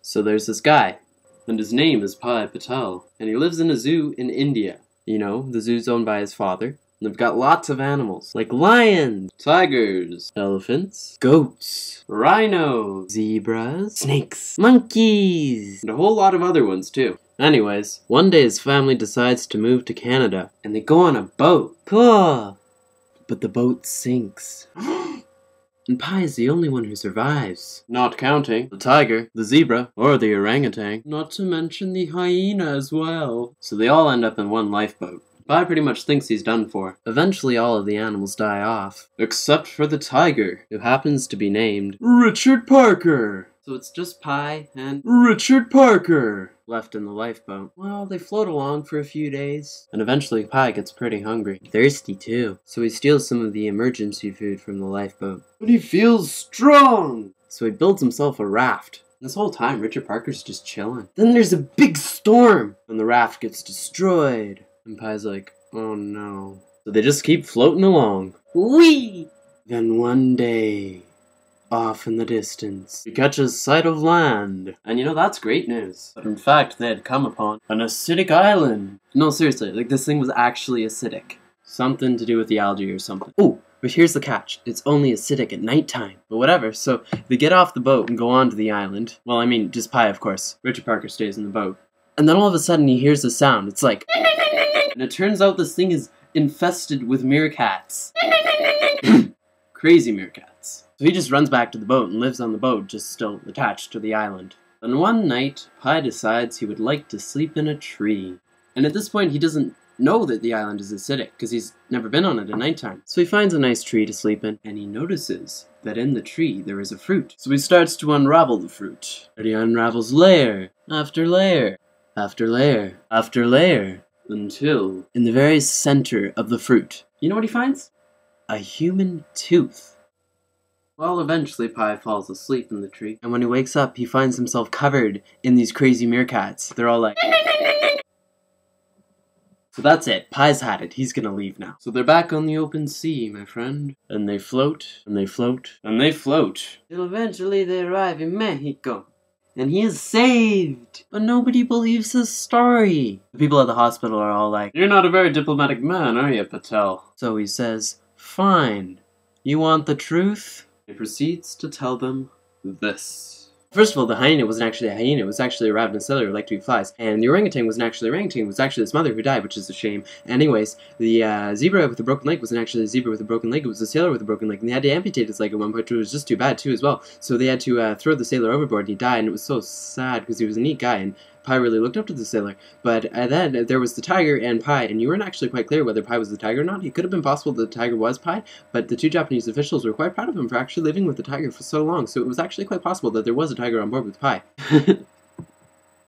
So there's this guy, and his name is Pai Patel, and he lives in a zoo in India. You know, the zoo's owned by his father, and they've got lots of animals, like lions, tigers, elephants, goats, rhinos, zebras, snakes, monkeys, and a whole lot of other ones too. Anyways, one day his family decides to move to Canada, and they go on a boat. Cool! But the boat sinks. And Pai is the only one who survives. Not counting the tiger, the zebra, or the orangutan. Not to mention the hyena as well. So they all end up in one lifeboat. Pai pretty much thinks he's done for. Eventually all of the animals die off. Except for the tiger, who happens to be named Richard Parker. So it's just Pai and Richard Parker left in the lifeboat. Well, they float along for a few days, and eventually Pai gets pretty hungry. Thirsty too. So he steals some of the emergency food from the lifeboat. But he feels strong! So he builds himself a raft. This whole time, Richard Parker's just chilling. Then there's a big storm, and the raft gets destroyed. And Pai's like, oh no. So they just keep floating along. Whee! Then one day, off in the distance, he catches sight of land. And you know, that's great news. But in fact, they had come upon an acidic island. No, seriously, like this thing was actually acidic. Something to do with the algae or something. Oh, but here's the catch. It's only acidic at nighttime. But whatever, so they get off the boat and go on to the island. Well, I mean, just Pai, of course. Richard Parker stays in the boat. And then all of a sudden he hears a sound. It's like... And it turns out this thing is infested with meerkats. Crazy meerkats. So he just runs back to the boat and lives on the boat, just still attached to the island. And one night, Pai decides he would like to sleep in a tree. And at this point, he doesn't know that the island is acidic, because he's never been on it at nighttime. So he finds a nice tree to sleep in, and he notices that in the tree there is a fruit. So he starts to unravel the fruit. And he unravels layer after layer after layer after layer, until in the very center of the fruit, you know what he finds? A human tooth. Well, eventually Pai falls asleep in the tree, and when he wakes up, he finds himself covered in these crazy meerkats. They're all like... So that's it. Pai's had it. He's gonna leave now. So they're back on the open sea, my friend. And they float, and they float, and they float. Till eventually they arrive in Mexico. And he is saved! But nobody believes his story. The people at the hospital are all like, you're not a very diplomatic man, are you, Patel? So he says, fine. You want the truth? He proceeds to tell them this. First of all, the hyena wasn't actually a hyena, it was actually a ravenous sailor who liked to eat flies. And the orangutan wasn't actually an orangutan, it was actually his mother who died, which is a shame. Anyways, the zebra with the broken leg wasn't actually a zebra with a broken leg, it was a sailor with a broken leg. And they had to amputate his leg at one point, which was just too bad too as well. So they had to throw the sailor overboard and he died, and it was so sad because he was a neat guy and Pai really looked up to the sailor. But then there was the tiger and Pai, and you weren't actually quite clear whether Pai was the tiger or not. It could have been possible that the tiger was Pai, but the two Japanese officials were quite proud of him for actually living with the tiger for so long, so it was actually quite possible that there was a tiger on board with Pai.